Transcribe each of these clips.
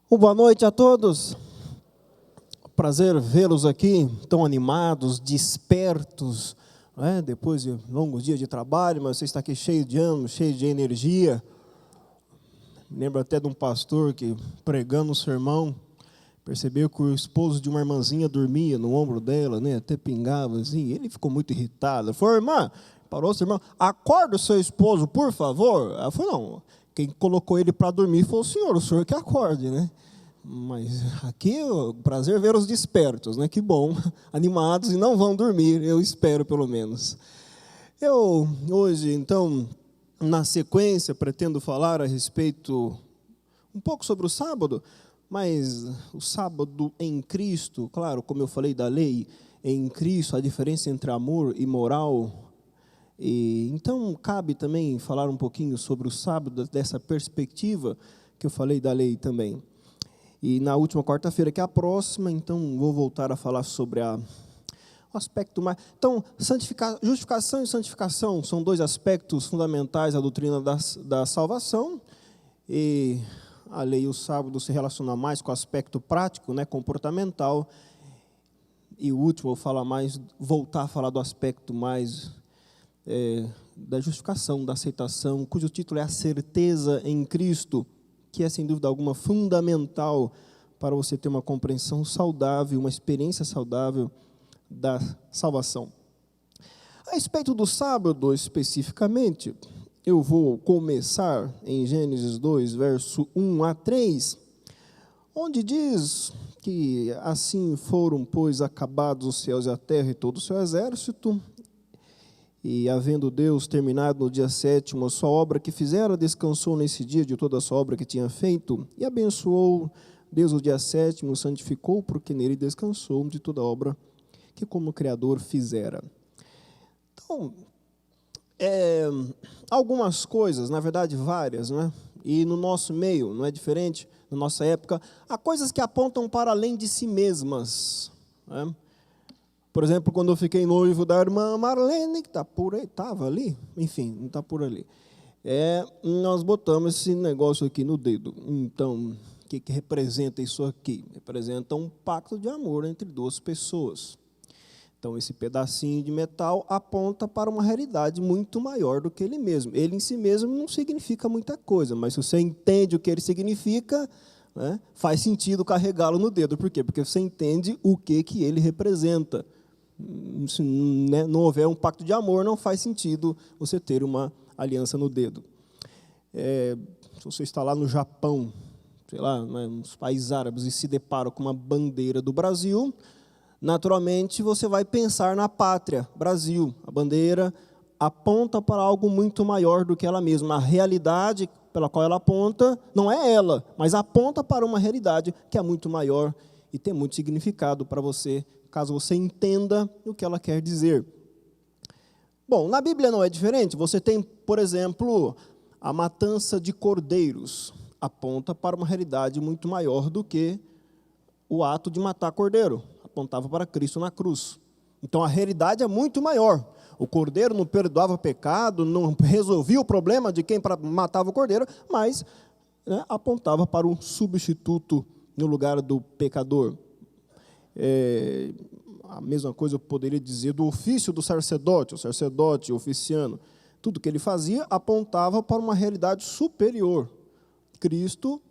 Boa noite a todos. Prazer vê-los aqui, tão animados, despertos, né? Depois de longos dias de trabalho, mas você está aqui cheio de ânimo, cheio de energia. Me lembro até de um pastor que, pregando um sermão, percebeu que o esposo de uma irmãzinha dormia no ombro dela, né? Até pingava assim. Ele ficou muito irritado. Ele falou: irmã, parou o sermão, acorda o seu esposo, por favor. Ela falou: não, quem colocou ele para dormir foi o senhor que acorde, né? Mas aqui é o prazer ver os despertos, né? Que bom, animados e não vão dormir, eu espero pelo menos. Eu hoje, então, na sequência, pretendo falar a respeito um pouco sobre o sábado, mas o sábado em Cristo, claro, como eu falei da lei, em Cristo, a diferença entre amor e moral. E, então, cabe também falar um pouquinho sobre o sábado dessa perspectiva que eu falei da lei também. E na última quarta-feira, que é a próxima, então vou voltar a falar sobre o aspecto mais... Então, justificação e santificação são dois aspectos fundamentais da doutrina da salvação. E a lei e o sábado se relacionam mais com o aspecto prático, né, comportamental. E o último, voltar a falar do aspecto mais da justificação, da aceitação, cujo título é a certeza em Cristo, que é, sem dúvida alguma, fundamental para você ter uma compreensão saudável, uma experiência saudável da salvação. A respeito do sábado, especificamente, eu vou começar em Gênesis 2, verso 1 a 3, onde diz que assim foram, pois, acabados os céus e a terra e todo o seu exército, e, havendo Deus terminado no dia 7º a sua obra que fizera, descansou nesse dia de toda a sua obra que tinha feito, e abençoou Deus o dia 7º, santificou, porque nele descansou de toda a obra que como Criador fizera. Então, algumas coisas, na verdade várias, né? E no nosso meio, não é diferente, na nossa época, há coisas que apontam para além de si mesmas, né? Por exemplo, quando eu fiquei noivo da irmã Marlene, que está por aí, estava ali, enfim, não está por ali. Nós botamos esse negócio aqui no dedo. Então, o que representa isso aqui? Representa um pacto de amor entre duas pessoas. Então, esse pedacinho de metal aponta para uma realidade muito maior do que ele mesmo. Ele em si mesmo não significa muita coisa, mas se você entende o que ele significa, né, faz sentido carregá-lo no dedo. Por quê? Porque você entende o que ele representa. Se não houver um pacto de amor, não faz sentido você ter uma aliança no dedo. Se você está lá no Japão, sei lá, nos países árabes, e se depara com uma bandeira do Brasil, naturalmente você vai pensar na pátria, Brasil. A bandeira aponta para algo muito maior do que ela mesma. A realidade pela qual ela aponta não é ela, mas aponta para uma realidade que é muito maior e tem muito significado para você, caso você entenda o que ela quer dizer. Bom, na Bíblia não é diferente. Você tem, por exemplo, a matança de cordeiros. Aponta para uma realidade muito maior do que o ato de matar cordeiro. Apontava para Cristo na cruz. Então, a realidade é muito maior. O cordeiro não perdoava pecado, não resolvia o problema de quem matava o cordeiro, mas, né, apontava para um substituto no lugar do pecador. A mesma coisa eu poderia dizer do ofício do sacerdote, o sacerdote oficiano. Tudo que ele fazia apontava para uma realidade superior. Cristo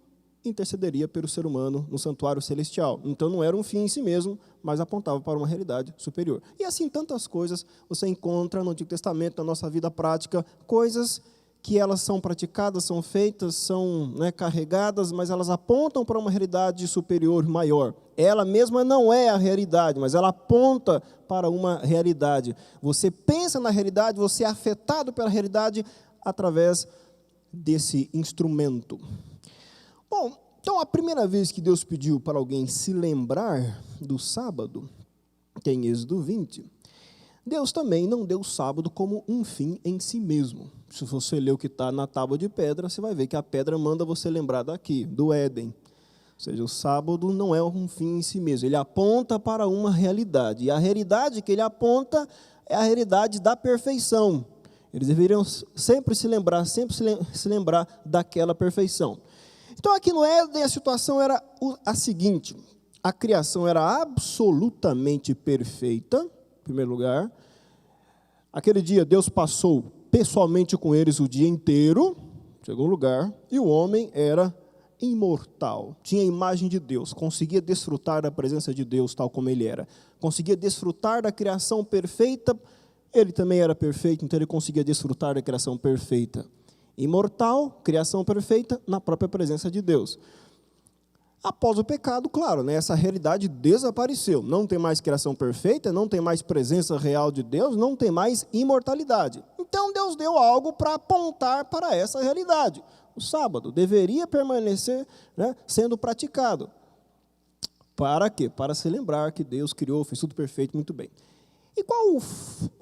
intercederia pelo ser humano no santuário celestial. Então não era um fim em si mesmo, mas apontava para uma realidade superior. E assim tantas coisas você encontra no Antigo Testamento, na nossa vida prática, coisas que elas são praticadas, são feitas, são, né, carregadas, mas elas apontam para uma realidade superior, maior. Ela mesma não é a realidade, mas ela aponta para uma realidade. Você pensa na realidade, você é afetado pela realidade através desse instrumento. Bom, então a primeira vez que Deus pediu para alguém se lembrar do sábado, que é em Êxodo 20, Deus também não deu o sábado como um fim em si mesmo. Se você ler o que está na tábua de pedra, você vai ver que a pedra manda você lembrar daqui, do Éden. Ou seja, o sábado não é um fim em si mesmo, ele aponta para uma realidade. E a realidade que ele aponta é a realidade da perfeição. Eles deveriam sempre se lembrar daquela perfeição. Então, aqui no Éden, a situação era a seguinte: a criação era absolutamente perfeita, em primeiro lugar. Aquele dia, Deus passou pessoalmente com eles o dia inteiro, em segundo lugar, e o homem era imortal, tinha a imagem de Deus, conseguia desfrutar da presença de Deus tal como ele era, conseguia desfrutar da criação perfeita, ele também era perfeito, então ele conseguia desfrutar da criação perfeita. Imortal, criação perfeita, na própria presença de Deus. Após o pecado, claro, essa realidade desapareceu, não tem mais criação perfeita, não tem mais presença real de Deus, não tem mais imortalidade. Então Deus deu algo para apontar para essa realidade. O sábado deveria permanecer, sendo praticado. Para quê? Para se lembrar que Deus criou, fez tudo perfeito, muito bem. E qual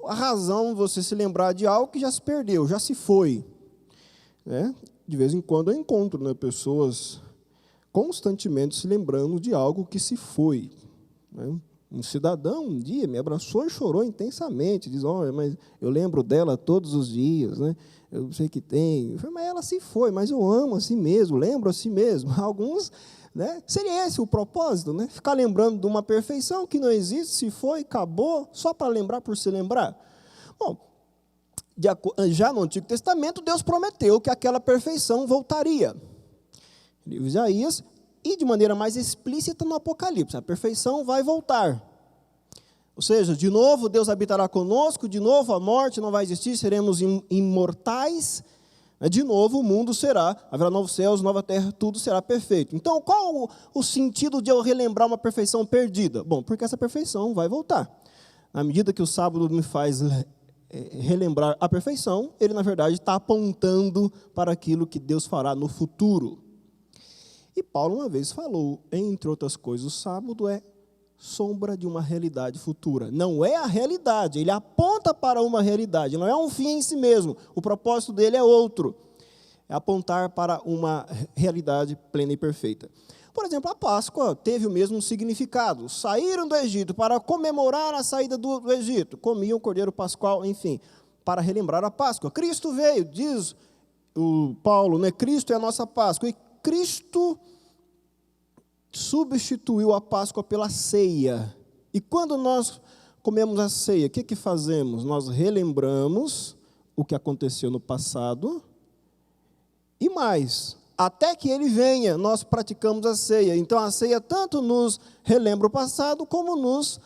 a razão de você se lembrar de algo que já se perdeu, já se foi? De vez em quando eu encontro pessoas constantemente se lembrando de algo que se foi. Um cidadão um dia me abraçou e chorou intensamente, diz: olha, mas eu lembro dela todos os dias, eu sei que tem. Eu falei: mas ela se foi, mas eu amo assim mesmo, lembro assim mesmo. Alguns, seria esse o propósito, ficar lembrando de uma perfeição que não existe, se foi, acabou, só para lembrar por se lembrar. Bom, já no Antigo Testamento, Deus prometeu que aquela perfeição voltaria. Livro de Isaías, e de maneira mais explícita no Apocalipse, a perfeição vai voltar. Ou seja, de novo Deus habitará conosco, de novo a morte não vai existir, seremos imortais, de novo o mundo haverá novos céus, nova terra, tudo será perfeito. Então, qual o sentido de eu relembrar uma perfeição perdida? Bom, porque essa perfeição vai voltar. Na medida que o sábado me faz relembrar a perfeição, ele, na verdade, está apontando para aquilo que Deus fará no futuro. E Paulo uma vez falou, entre outras coisas, o sábado é sombra de uma realidade futura. Não é a realidade, ele aponta para uma realidade, não é um fim em si mesmo. O propósito dele é outro, é apontar para uma realidade plena e perfeita. Por exemplo, a Páscoa teve o mesmo significado. Saíram do Egito para comemorar a saída do Egito, comiam o cordeiro pascual, enfim, para relembrar a Páscoa. Cristo veio, diz o Paulo, Cristo é a nossa Páscoa, e Cristo substituiu a Páscoa pela ceia. E quando nós comemos a ceia, o que fazemos? Nós relembramos o que aconteceu no passado e mais, até que ele venha, nós praticamos a ceia. Então a ceia tanto nos relembra o passado, como nos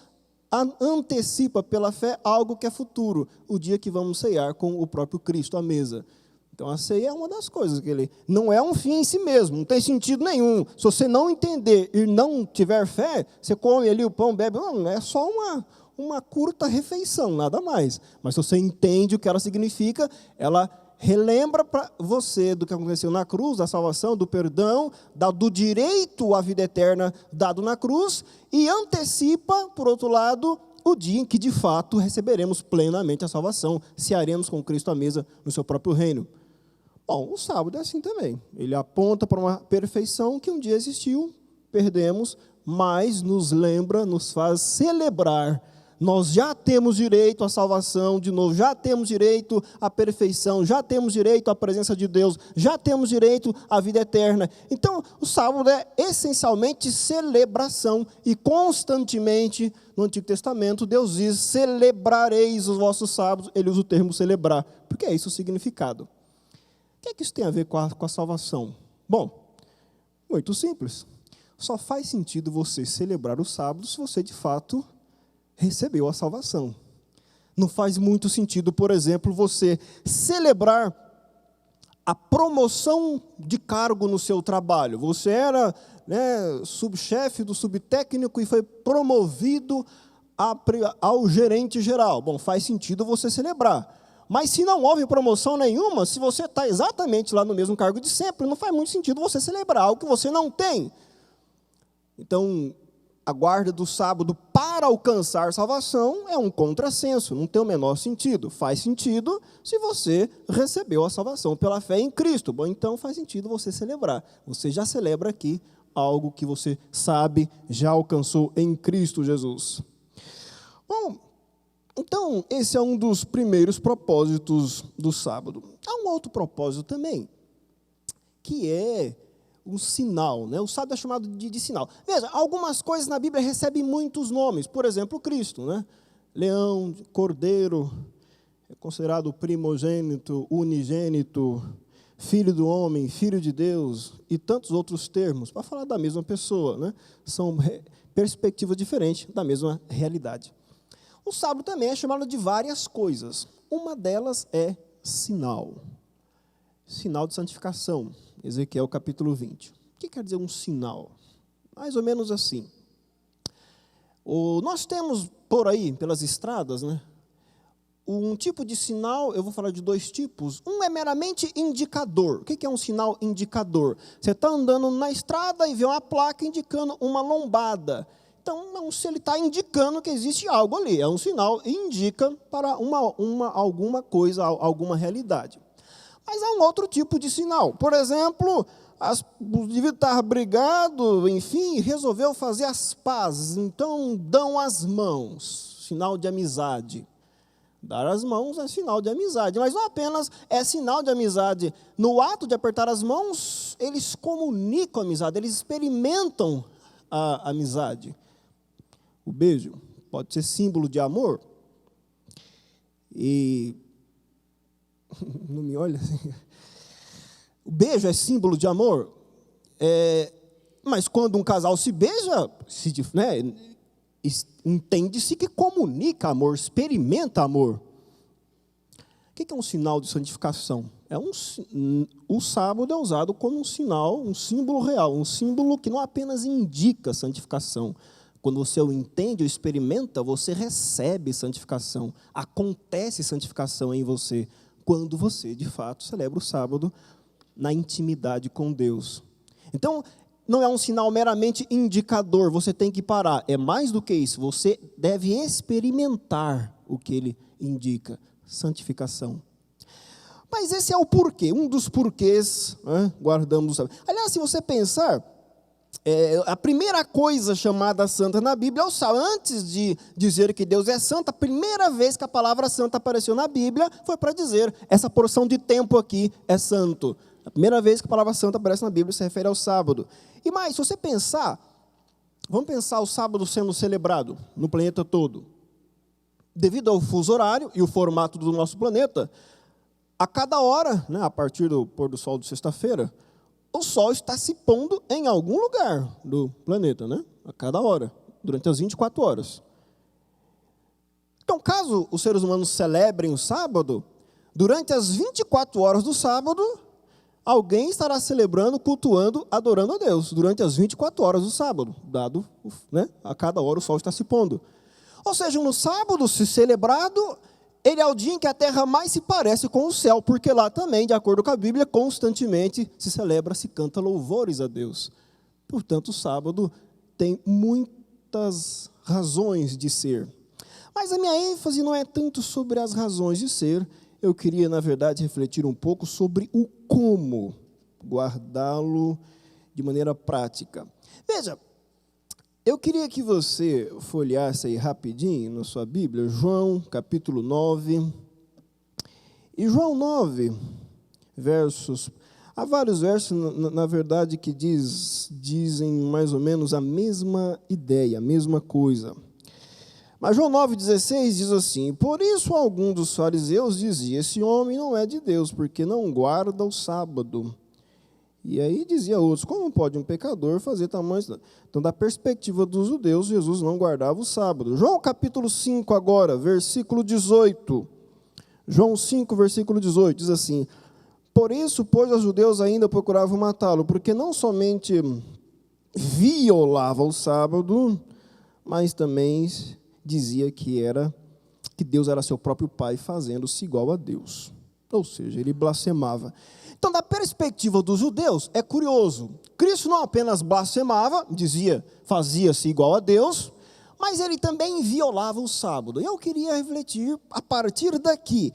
antecipa pela fé algo que é futuro, o dia que vamos ceiar com o próprio Cristo à mesa. Então, a ceia é uma das coisas que ele não é um fim em si mesmo, não tem sentido nenhum. Se você não entender e não tiver fé, você come ali o pão, bebe, não é só uma curta refeição, nada mais. Mas se você entende o que ela significa, ela relembra para você do que aconteceu na cruz, da salvação, do perdão, do direito à vida eterna dado na cruz, e antecipa, por outro lado, o dia em que, de fato, receberemos plenamente a salvação, cearemos com Cristo à mesa no seu próprio reino. Bom, o sábado é assim também. Ele aponta para uma perfeição que um dia existiu, perdemos, mas nos lembra, nos faz celebrar. Nós já temos direito à salvação, de novo, já temos direito à perfeição, já temos direito à presença de Deus, já temos direito à vida eterna. Então, o sábado é essencialmente celebração, e constantemente, no Antigo Testamento, Deus diz: celebrareis os vossos sábados. Ele usa o termo celebrar, porque é isso o significado. O que é que isso tem a ver com a salvação? Bom, muito simples. Só faz sentido você celebrar o sábado se você, de fato, recebeu a salvação. Não faz muito sentido, por exemplo, você celebrar a promoção de cargo no seu trabalho. Você era subchefe do subtécnico e foi promovido ao gerente geral. Bom, faz sentido você celebrar. Mas se não houve promoção nenhuma, se você está exatamente lá no mesmo cargo de sempre, não faz muito sentido você celebrar algo que você não tem. Então, a guarda do sábado para alcançar salvação é um contrassenso, não tem o menor sentido. Faz sentido se você recebeu a salvação pela fé em Cristo. Bom, então faz sentido você celebrar. Você já celebra aqui algo que você sabe já alcançou em Cristo Jesus. Bom, então esse é um dos primeiros propósitos do sábado. Há um outro propósito também, que é um sinal, né? O sábado é chamado de sinal. Veja, algumas coisas na Bíblia recebem muitos nomes. Por exemplo, Cristo, né? Leão, cordeiro, é considerado primogênito, unigênito, filho do homem, filho de Deus, e tantos outros termos, para falar da mesma pessoa, né? São perspectivas diferentes da mesma realidade. O sábado também é chamado de várias coisas. Uma delas é sinal. Sinal de santificação. Ezequiel capítulo 20. O que quer dizer um sinal? Mais ou menos assim. Nós temos por aí, pelas estradas, né, um tipo de sinal, eu vou falar de dois tipos. Um é meramente indicador. O que é um sinal indicador? Você está andando na estrada e vê uma placa indicando uma lombada. Então, se ele está indicando que existe algo ali, é um sinal, indica para alguma coisa, alguma realidade. Mas há um outro tipo de sinal. Por exemplo, o indivíduo estava brigado, enfim, resolveu fazer as pazes. Então, dão as mãos, sinal de amizade. Dar as mãos é sinal de amizade, mas não apenas é sinal de amizade. No ato de apertar as mãos, eles comunicam a amizade, eles experimentam a amizade. O beijo pode ser símbolo de amor. E não me olha assim. O beijo é símbolo de amor. Mas quando um casal se beija, né, entende-se que comunica amor, experimenta amor. O que é um sinal de santificação? O sábado é usado como um sinal, um símbolo real, um símbolo que não apenas indica santificação. Quando você o entende, o experimenta, você recebe santificação. Acontece santificação em você, quando você, de fato, celebra o sábado na intimidade com Deus. Então, não é um sinal meramente indicador, você tem que parar. É mais do que isso, você deve experimentar o que ele indica, santificação. Mas esse é o porquê, um dos porquês, né, guardamos o sábado. Aliás, se você pensar, a primeira coisa chamada santa na Bíblia é o sábado. Antes de dizer que Deus é santo, a primeira vez que a palavra santa apareceu na Bíblia foi para dizer, essa porção de tempo aqui é santo. A primeira vez que a palavra santa aparece na Bíblia se refere ao sábado. E mais, se você pensar, vamos pensar o sábado sendo celebrado no planeta todo. Devido ao fuso horário e o formato do nosso planeta, a cada hora, né, a partir do pôr do sol de sexta-feira, o sol está se pondo em algum lugar do planeta, né? A cada hora, durante as 24 horas. Então, caso os seres humanos celebrem o sábado, durante as 24 horas do sábado, alguém estará celebrando, cultuando, adorando a Deus, durante as 24 horas do sábado, dado, né, a cada hora o sol está se pondo. Ou seja, no sábado, se celebrado, ele é o dia em que a terra mais se parece com o céu, porque lá também, de acordo com a Bíblia, constantemente se celebra, se canta louvores a Deus. Portanto, o sábado tem muitas razões de ser. Mas a minha ênfase não é tanto sobre as razões de ser, eu queria, na verdade, refletir um pouco sobre o como guardá-lo de maneira prática. Veja, eu queria que você folheasse aí rapidinho na sua Bíblia, João capítulo 9. E João 9, há vários versos, na verdade, que dizem mais ou menos a mesma ideia, a mesma coisa. Mas João 9,16 diz assim, por isso algum dos fariseus dizia, esse homem não é de Deus, porque não guarda o sábado. E aí dizia outros, como pode um pecador fazer tamanho? Então, da perspectiva dos judeus, Jesus não guardava o sábado. João capítulo 5 agora, versículo 18. João 5, versículo 18, diz assim, por isso, pois os judeus ainda procuravam matá-lo, porque não somente violava o sábado, mas também dizia que Deus era seu próprio Pai, fazendo-se igual a Deus. Ou seja, ele blasfemava. Então, da perspectiva dos judeus, é curioso. Cristo não apenas blasfemava, fazia-se igual a Deus, mas ele também violava o sábado. E eu queria refletir, a partir daqui,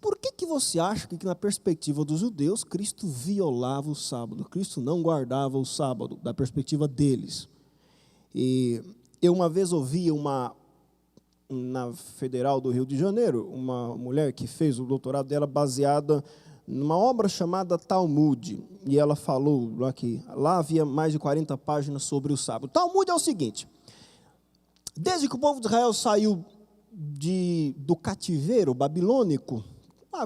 por que você acha que na perspectiva dos judeus, Cristo violava o sábado? Cristo não guardava o sábado, da perspectiva deles. E eu uma vez ouvi na Federal do Rio de Janeiro, uma mulher que fez o doutorado dela baseada numa obra chamada Talmud, e ela falou que lá havia mais de 40 páginas sobre o sábado. Talmud é o seguinte: desde que o povo de Israel saiu do cativeiro babilônico,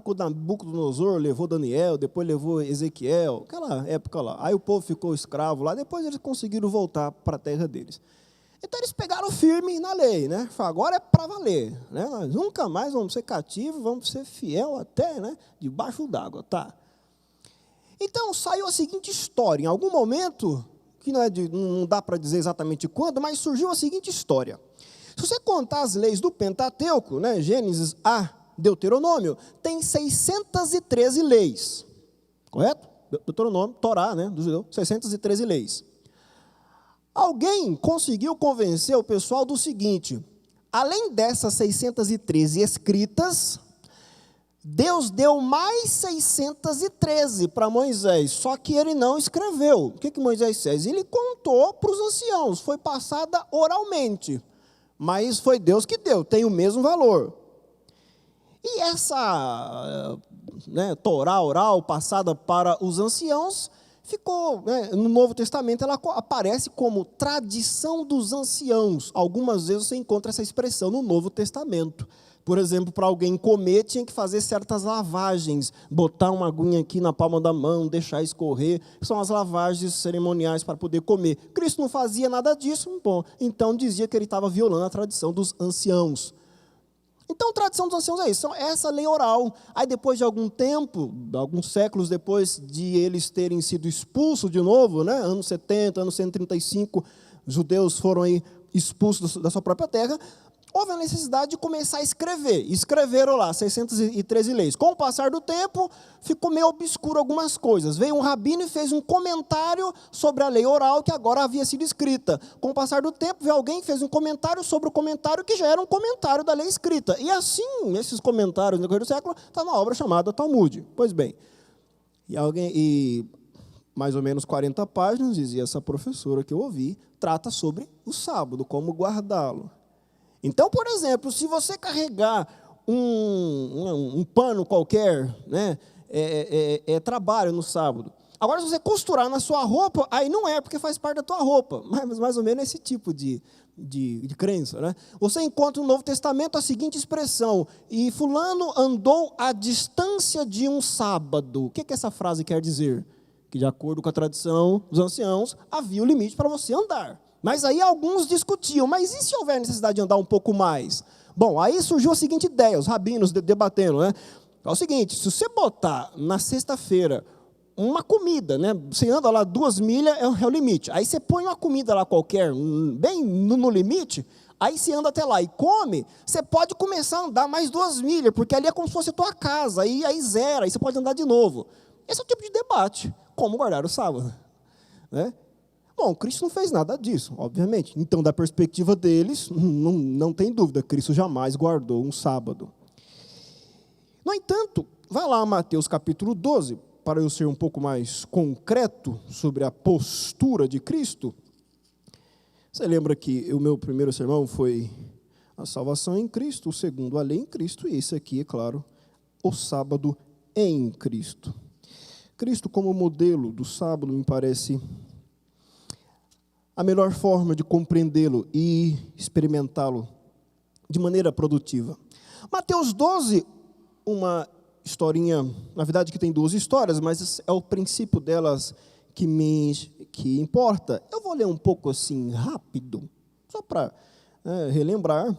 quando Nabucodonosor levou Daniel, depois levou Ezequiel, aquela época lá, aí o povo ficou escravo lá, depois eles conseguiram voltar para a terra deles. Então eles pegaram firme na lei, né? Falaram, agora é para valer, né? Nós nunca mais vamos ser cativos, vamos ser fiel até, né? Debaixo d'água, tá? Então saiu a seguinte história, em algum momento, que não dá para dizer exatamente quando, mas surgiu a seguinte história. Se você contar as leis do Pentateuco, né? Gênesis a Deuteronômio, tem 613 leis, correto? Deuteronômio, Torá, né? Do judeu, 613 leis. Alguém conseguiu convencer o pessoal do seguinte: além dessas 613 escritas, Deus deu mais 613 para Moisés, só que ele não escreveu. O que Moisés fez? Ele contou para os anciãos, foi passada oralmente, mas foi Deus que deu, tem o mesmo valor. E essa Torá oral passada para os anciãos ficou, no Novo Testamento, ela aparece como tradição dos anciãos. Algumas vezes você encontra essa expressão no Novo Testamento. Por exemplo, para alguém comer, tinha que fazer certas lavagens, botar uma aguinha aqui na palma da mão, deixar escorrer. São as lavagens cerimoniais para poder comer. Cristo não fazia nada disso, bom, então dizia que ele estava violando a tradição dos anciãos. Então, a tradição dos anciãos é isso, essa lei oral. Aí, depois de algum tempo, alguns séculos depois de eles terem sido expulsos de novo, né, anos 70, anos 135, os judeus foram aí expulsos da sua própria terra, houve a necessidade de começar a escrever. Escreveram lá 613 leis. Com o passar do tempo, ficou meio obscuro algumas coisas. Veio um rabino e fez um comentário sobre a lei oral que agora havia sido escrita. Com o passar do tempo, veio alguém e fez um comentário sobre o comentário que já era um comentário da lei escrita. E assim, esses comentários no decorrer do século, está na obra chamada Talmud. Pois bem, e mais ou menos 40 páginas, dizia essa professora que eu ouvi, trata sobre o sábado, como guardá-lo. Então, por exemplo, se você carregar um pano qualquer, né, é trabalho no sábado. Agora, se você costurar na sua roupa, aí não é, porque faz parte da tua roupa. Mas mais ou menos esse tipo de crença, né? Você encontra no Novo Testamento a seguinte expressão: e fulano andou à distância de um sábado. O que essa frase quer dizer? Que, de acordo com a tradição dos anciãos, havia o limite para você andar. Mas aí alguns discutiam, mas e se houver necessidade de andar um pouco mais? Bom, aí surgiu a seguinte ideia, os rabinos debatendo, né? É o seguinte: se você botar na sexta-feira uma comida, né? Você anda lá 2 milhas, é o limite. Aí você põe uma comida lá qualquer, bem no limite, aí você anda até lá e come, você pode começar a andar mais 2 milhas, porque ali é como se fosse a tua casa, aí zera, aí você pode andar de novo. Esse é o tipo de debate, como guardar o sábado, né? Bom, Cristo não fez nada disso, obviamente. Então, da perspectiva deles, não tem dúvida, Cristo jamais guardou um sábado. No entanto, vai lá Mateus capítulo 12, para eu ser um pouco mais concreto sobre a postura de Cristo. Você lembra que o meu primeiro sermão foi a salvação em Cristo, o segundo a lei em Cristo, e esse aqui, é claro, o sábado em Cristo. Cristo como modelo do sábado me parece a melhor forma de compreendê-lo e experimentá-lo de maneira produtiva. Mateus 12, uma historinha, na verdade que tem 2 histórias, mas é o princípio delas que importa. Eu vou ler um pouco assim, rápido, só para relembrar.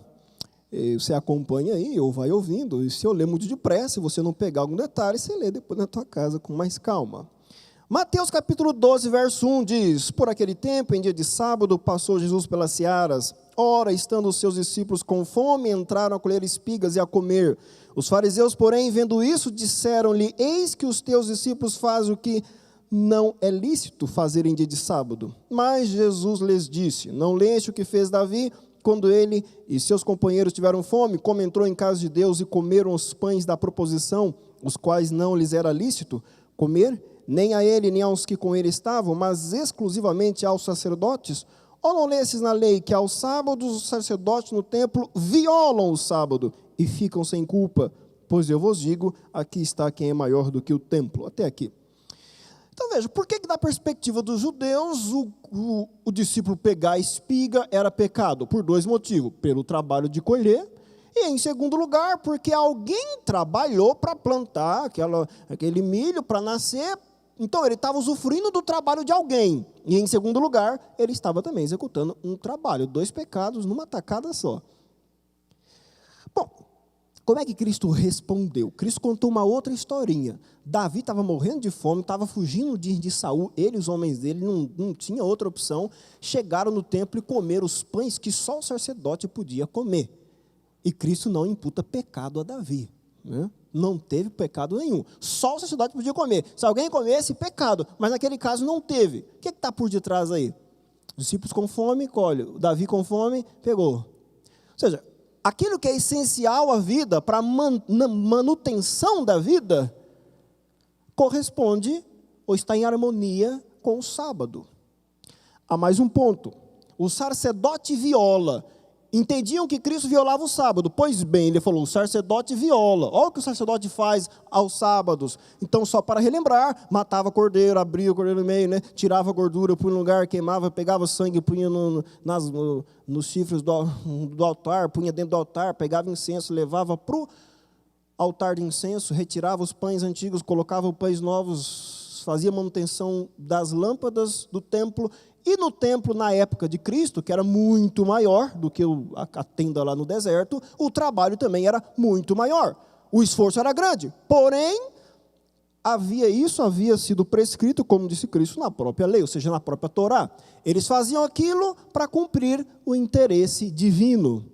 Você acompanha aí, ou vai ouvindo, e se eu ler muito depressa, se você não pegar algum detalhe, você lê depois na tua casa com mais calma. Mateus capítulo 12, verso 1 diz: por aquele tempo, em dia de sábado, passou Jesus pelas searas. Ora, estando os seus discípulos com fome, entraram a colher espigas e a comer. Os fariseus, porém, vendo isso, disseram-lhe: eis que os teus discípulos fazem o que não é lícito fazer em dia de sábado. Mas Jesus lhes disse: não leste o que fez Davi, quando ele e seus companheiros tiveram fome, como entrou em casa de Deus e comeram os pães da proposição, os quais não lhes era lícito comer, nem a ele, nem aos que com ele estavam, mas exclusivamente aos sacerdotes? Ou não lestes na lei que aos sábados os sacerdotes no templo violam o sábado e ficam sem culpa? Pois eu vos digo, aqui está quem é maior do que o templo. Até aqui. Então veja, por que da perspectiva dos judeus, o discípulo pegar a espiga era pecado? Por dois motivos. Pelo trabalho de colher, e em segundo lugar, porque alguém trabalhou para plantar aquele milho, para nascer. Então ele estava usufruindo do trabalho de alguém. E em segundo lugar, ele estava também executando um trabalho. Dois pecados numa tacada só. Bom, como é que Cristo respondeu? Cristo contou uma outra historinha. Davi estava morrendo de fome, estava fugindo de Saul, ele e os homens dele, não tinha outra opção. Chegaram no templo e comeram os pães que só o sacerdote podia comer. E Cristo não imputa pecado a Davi. Né? Não teve pecado nenhum. Só o sacerdote podia comer. Se alguém comesse, pecado. Mas naquele caso não teve. O que está por detrás aí? Os discípulos com fome, colhe. Davi com fome, pegou. Ou seja, aquilo que é essencial à vida, para a manutenção da vida, corresponde ou está em harmonia com o sábado. Há mais um ponto. O sacerdote viola. Entendiam que Cristo violava o sábado. Pois bem, ele falou, o sacerdote viola. Olha o que o sacerdote faz aos sábados. Então, só para relembrar, matava cordeiro, abria o cordeiro no meio, né? Tirava a gordura, punha no lugar, queimava, pegava sangue, punha nos chifres do altar, punha dentro do altar, pegava incenso, levava para o altar de incenso, retirava os pães antigos, colocava pães novos, fazia manutenção das lâmpadas do templo. E no templo, na época de Cristo, que era muito maior do que a tenda lá no deserto, o trabalho também era muito maior. O esforço era grande. Porém, havia sido prescrito, como disse Cristo, na própria lei, ou seja, na própria Torá. Eles faziam aquilo para cumprir o interesse divino.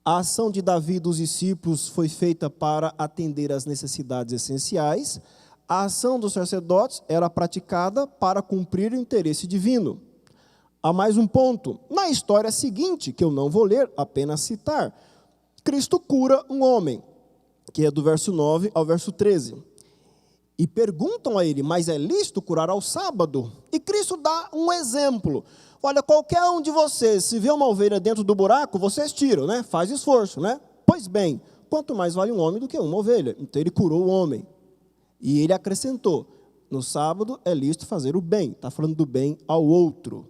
A ação de Davi e dos discípulos foi feita para atender às necessidades essenciais. A ação dos sacerdotes era praticada para cumprir o interesse divino. Há mais um ponto. Na história seguinte, que eu não vou ler, apenas citar, Cristo cura um homem, que é do verso 9 ao verso 13. E perguntam a ele, mas é lícito curar ao sábado? E Cristo dá um exemplo. Olha, qualquer um de vocês, se vê uma ovelha dentro do buraco, vocês tiram, né? Faz esforço, né? Pois bem, quanto mais vale um homem do que uma ovelha? Então ele curou o homem. E ele acrescentou, no sábado é lícito fazer o bem. Está falando do bem ao outro.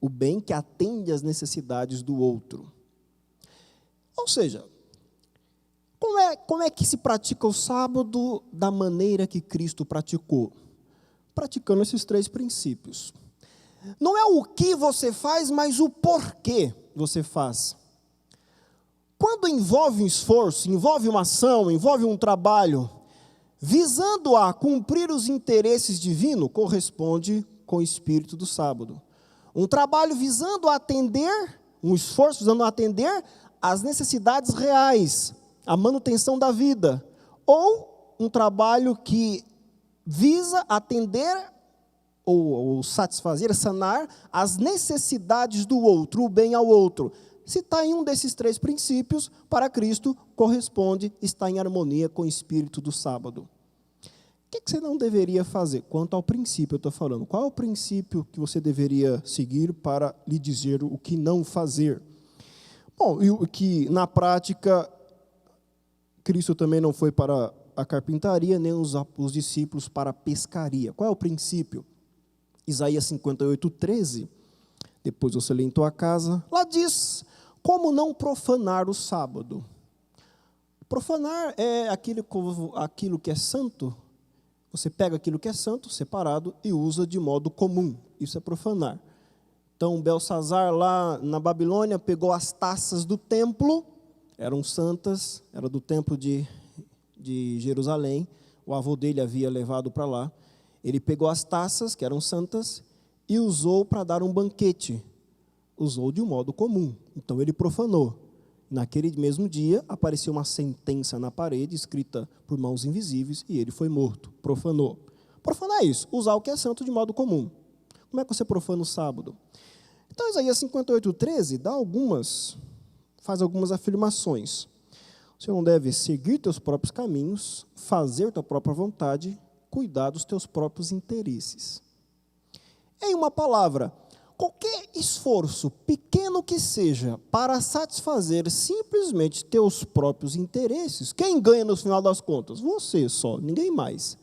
O bem que atende às necessidades do outro. Ou seja, como é que se pratica o sábado da maneira que Cristo praticou? Praticando esses três princípios. Não é o que você faz, mas o porquê você faz. Quando envolve um esforço, envolve uma ação, envolve um trabalho, visando a cumprir os interesses divinos, corresponde com o espírito do sábado. Um trabalho visando a atender, um esforço visando a atender às necessidades reais, a manutenção da vida. Ou um trabalho que visa atender ou satisfazer, sanar as necessidades do outro, o bem ao outro. Se está em um desses três princípios, para Cristo, corresponde, está em harmonia com o espírito do sábado. O que você não deveria fazer? Quanto ao princípio, eu estou falando. Qual é o princípio que você deveria seguir para lhe dizer o que não fazer? Bom, e o que na prática, Cristo também não foi para a carpintaria, nem os discípulos para a pescaria. Qual é o princípio? Isaías 58, 13. Depois você lê em tua casa. Lá diz, como não profanar o sábado? Profanar é aquilo que é santo. Você pega aquilo que é santo, separado, e usa de modo comum. Isso é profanar. Então, Belsazar, lá na Babilônia, pegou as taças do templo, eram santas, era do templo de Jerusalém, o avô dele havia levado para lá. Ele pegou as taças, que eram santas, e usou para dar um banquete. Usou de um modo comum. Então, ele profanou. Naquele mesmo dia, apareceu uma sentença na parede, escrita por mãos invisíveis, e ele foi morto. Profanou. Profanar é isso, usar o que é santo de modo comum. Como é que você profana o sábado? Então, Isaías 58, 13, faz algumas afirmações. Você não deve seguir teus próprios caminhos, fazer tua própria vontade, cuidar dos teus próprios interesses. Em uma palavra, qualquer esforço, pequeno que seja, para satisfazer simplesmente teus próprios interesses, quem ganha no final das contas? Você só, ninguém mais.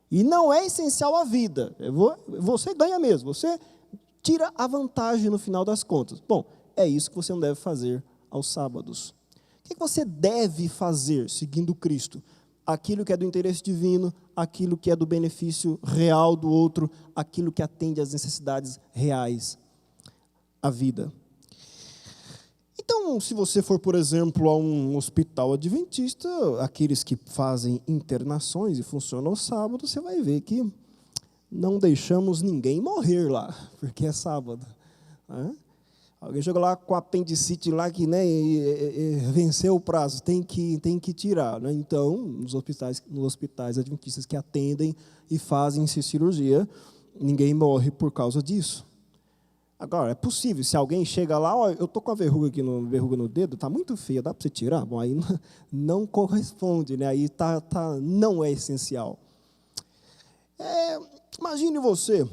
E não é essencial à vida. Você ganha mesmo, você tira a vantagem no final das contas. Bom, é isso que você não deve fazer aos sábados. O que você deve fazer seguindo Cristo? Aquilo que é do interesse divino, aquilo que é do benefício real do outro, aquilo que atende às necessidades reais à vida. Então, se você for, por exemplo, a um hospital adventista, aqueles que fazem internações e funcionam aos sábados, você vai ver que não deixamos ninguém morrer lá, porque é sábado. Né? Alguém chega lá com apendicite lá que, né, venceu o prazo, tem que tirar. Né? Então, nos hospitais adventistas que atendem e fazem cirurgia, ninguém morre por causa disso. Agora, é possível, se alguém chega lá, ó, eu estou com a verruga no dedo, está muito feia, dá para você tirar? Bom, aí não corresponde, né? Aí não é essencial. Imagine você,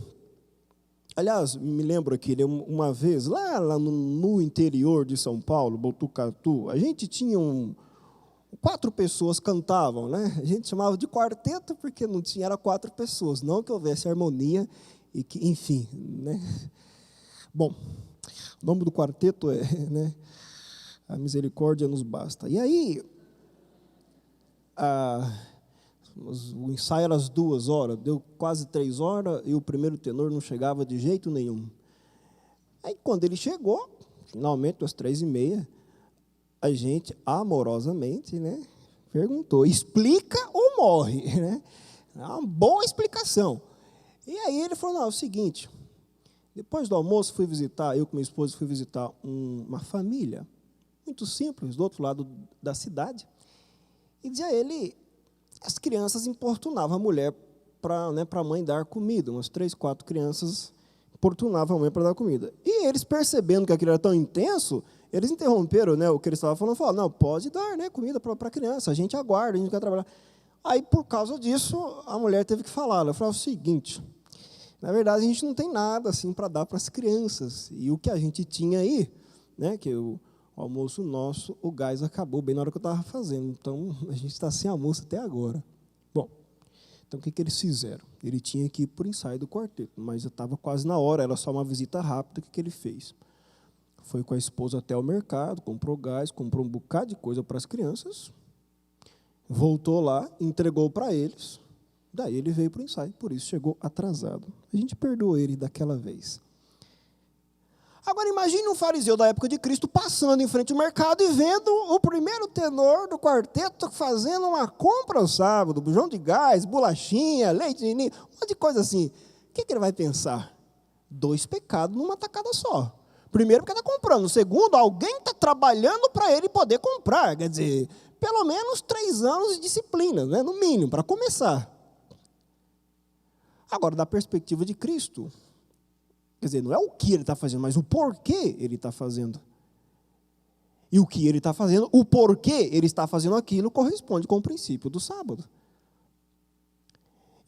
aliás, me lembro aqui, uma vez, lá no interior de São Paulo, Botucatu, a gente tinha 4 pessoas cantavam, né? A gente chamava de quarteto porque não tinha, era 4 pessoas, não que houvesse harmonia, e que, enfim, né? Bom, o nome do quarteto é, né, A Misericórdia Nos Basta. E aí, o ensaio era às 2 horas, deu quase 3 horas, e o primeiro tenor não chegava de jeito nenhum. Aí, quando ele chegou, finalmente, às 3h30, a gente, amorosamente, né, perguntou, explica ou morre? Né? Uma boa explicação. E aí ele falou, não, é o seguinte... Depois do almoço, eu com minha esposa fui visitar uma família, muito simples, do outro lado da cidade. E dizia ele, as crianças importunavam a mulher para a mãe dar comida. Umas 3, 4 crianças importunavam a mãe para dar comida. E eles, percebendo que aquilo era tão intenso, eles interromperam, né, o que eles estavam falando, falaram, não, pode dar, né, comida para a criança, a gente aguarda, a gente quer trabalhar. Aí, por causa disso, a mulher teve que falar. Ela falou o seguinte... Na verdade, a gente não tem nada assim para dar para as crianças. E o que a gente tinha aí, né, que o almoço nosso, o gás acabou bem na hora que eu estava fazendo. Então, a gente está sem almoço até agora. Bom, então o que eles fizeram? Ele tinha que ir para o ensaio do quarteto, mas já estava quase na hora, era só uma visita rápida. O que ele fez? Foi com a esposa até o mercado, comprou gás, comprou um bocado de coisa para as crianças, voltou lá, entregou para eles. Daí ele veio para o ensaio, por isso chegou atrasado. A gente perdoou ele daquela vez. Agora imagine um fariseu da época de Cristo passando em frente ao mercado e vendo o primeiro tenor do quarteto fazendo uma compra ao sábado, bujão de gás, bolachinha, leite de ninho, um monte de coisa assim. O que ele vai pensar? 2 pecados numa tacada só. Primeiro, porque está comprando. Segundo, alguém está trabalhando para ele poder comprar. Quer dizer, pelo menos 3 anos de disciplina, né? No mínimo, para começar. Agora, da perspectiva de Cristo, quer dizer, não é o que ele está fazendo, mas o porquê ele está fazendo. E o que ele está fazendo, o porquê ele está fazendo aquilo, corresponde com o princípio do sábado.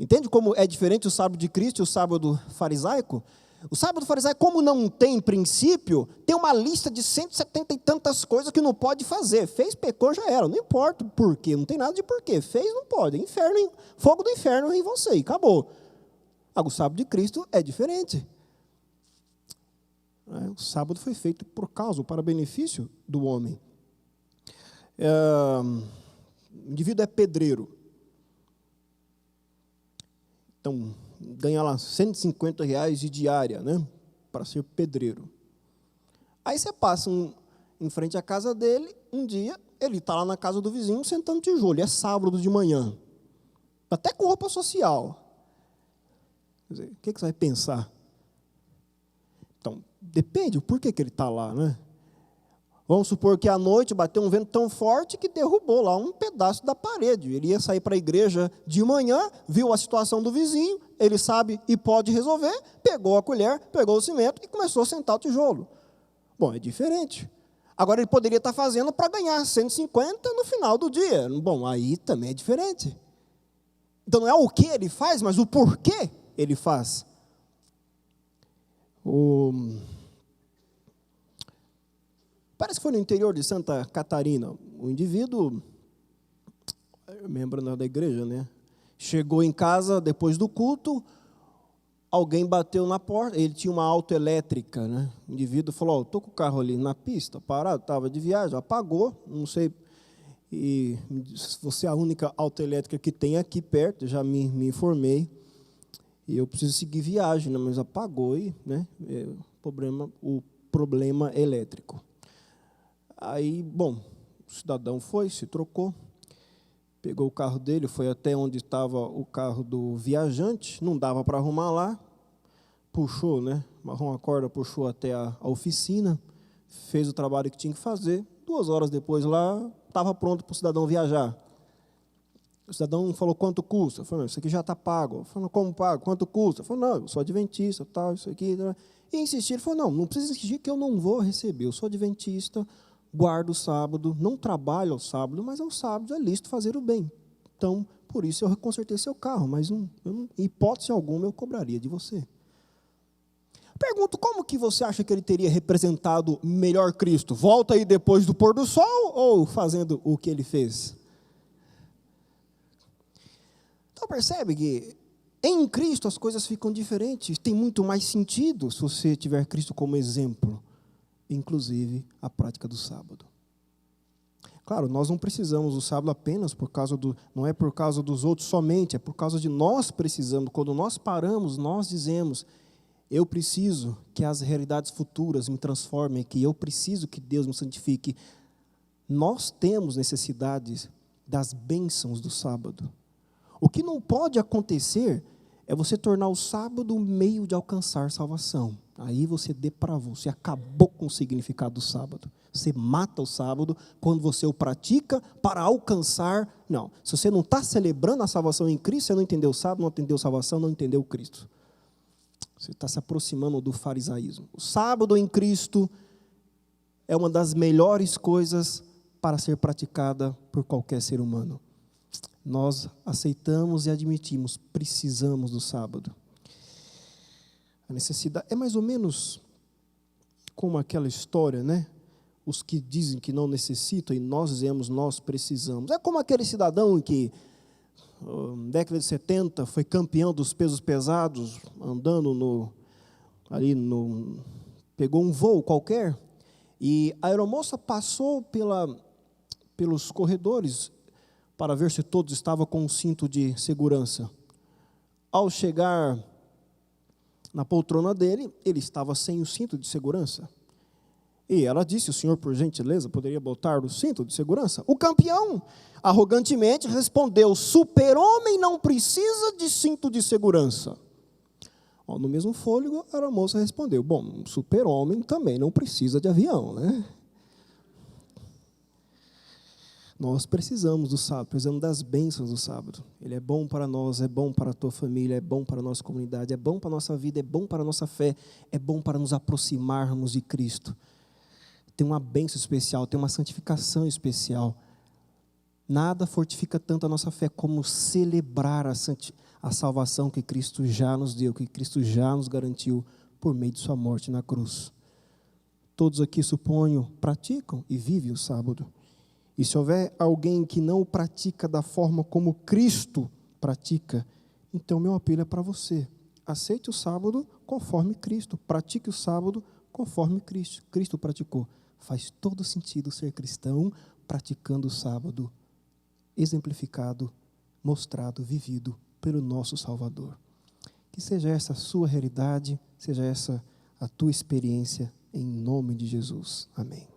Entende como é diferente o sábado de Cristo e o sábado farisaico? O sábado farisaico, como não tem princípio, tem uma lista de 170 e tantas coisas que não pode fazer. Fez, pecou, já era. Não importa o porquê, não tem nada de porquê. Fez, não pode. Inferno, fogo do inferno em você, e acabou. O sábado de Cristo é diferente. O sábado foi feito por causa, para benefício do homem. O indivíduo é pedreiro. Então, ganha lá R$150 de diária, né, para ser pedreiro. Aí você passa em frente à casa dele, um dia, ele está lá na casa do vizinho sentando tijolo, é sábado de manhã. Até com roupa social. Quer dizer, o que você vai pensar? Então, depende, por que ele está lá, né? Vamos supor que à noite bateu um vento tão forte que derrubou lá um pedaço da parede. Ele ia sair para a igreja de manhã, viu a situação do vizinho, ele sabe e pode resolver, pegou a colher, pegou o cimento e começou a sentar o tijolo. Bom, é diferente. Agora ele poderia estar fazendo para ganhar 150 no final do dia. Bom, aí também é diferente. Então não é o que ele faz, mas o porquê ele faz. Parece que foi no interior de Santa Catarina. O indivíduo, membro da igreja, né? Chegou em casa depois do culto, alguém bateu na porta, ele tinha uma autoelétrica, né? O indivíduo falou, estou com o carro ali na pista, parado, estava de viagem, apagou, não sei, e se você é a única autoelétrica que tem aqui perto, já me informei, e eu preciso seguir viagem, né? Mas apagou, né? O problema elétrico. Aí, bom, o cidadão foi, se trocou, pegou o carro dele, foi até onde estava o carro do viajante, não dava para arrumar lá, puxou, né? Amarrou uma corda, puxou até a oficina, fez o trabalho que tinha que fazer. 2 horas depois lá, estava pronto para o cidadão viajar. O cidadão falou, quanto custa? Eu falei, isso aqui já está pago. Eu falei, como pago? Quanto custa? Eu falei, não, eu sou adventista, tal, isso aqui. E insistir, ele falou, não precisa insistir que eu não vou receber. Eu sou adventista, guardo o sábado, não trabalho ao sábado, mas ao sábado é lícito fazer o bem. Então, por isso eu consertei seu carro, mas em hipótese alguma eu cobraria de você. Pergunto, como que você acha que ele teria representado melhor Cristo? Volta aí depois do pôr do sol ou fazendo o que ele fez? Então percebe que em Cristo as coisas ficam diferentes, tem muito mais sentido se você tiver Cristo como exemplo, inclusive a prática do sábado. Claro, nós não precisamos do sábado apenas não é por causa dos outros somente, é por causa de nós precisamos. Quando nós paramos, nós dizemos, eu preciso que as realidades futuras me transformem aqui, eu preciso que Deus me santifique. Nós temos necessidades das bênçãos do sábado. O que não pode acontecer é você tornar o sábado um meio de alcançar salvação. Aí você depravou, você acabou com o significado do sábado. Você mata o sábado quando você o pratica para alcançar. Não, se você não está celebrando a salvação em Cristo, você não entendeu o sábado, não entendeu salvação, não entendeu Cristo. Você está se aproximando do farisaísmo. O sábado em Cristo é uma das melhores coisas para ser praticada por qualquer ser humano. Nós aceitamos e admitimos, precisamos do sábado. A necessidade é mais ou menos como aquela história, né? Os que dizem que não necessitam e nós dizemos, nós precisamos. É como aquele cidadão que, na década de 70, foi campeão dos pesos pesados, andando pegou um voo qualquer, e a aeromoça passou pelos corredores para ver se todos estavam com um cinto de segurança. Ao chegar na poltrona dele, ele estava sem o cinto de segurança. E ela disse, o senhor, por gentileza, poderia botar o cinto de segurança? O campeão, arrogantemente, respondeu, super-homem não precisa de cinto de segurança. No mesmo fôlego, a moça respondeu, bom, super-homem também não precisa de avião, né? Nós precisamos do sábado, precisamos das bênçãos do sábado. Ele é bom para nós, é bom para a tua família, é bom para a nossa comunidade, é bom para a nossa vida, é bom para a nossa fé, é bom para nos aproximarmos de Cristo. Tem uma bênção especial, tem uma santificação especial. Nada fortifica tanto a nossa fé como celebrar a salvação que Cristo já nos deu, que Cristo já nos garantiu por meio de sua morte na cruz. Todos aqui, suponho, praticam e vivem o sábado. E se houver alguém que não o pratica da forma como Cristo pratica, então meu apelo é para você. Aceite o sábado conforme Cristo. Pratique o sábado conforme Cristo praticou. Faz todo sentido ser cristão praticando o sábado, exemplificado, mostrado, vivido pelo nosso Salvador. Que seja essa a sua realidade, seja essa a tua experiência, em nome de Jesus. Amém.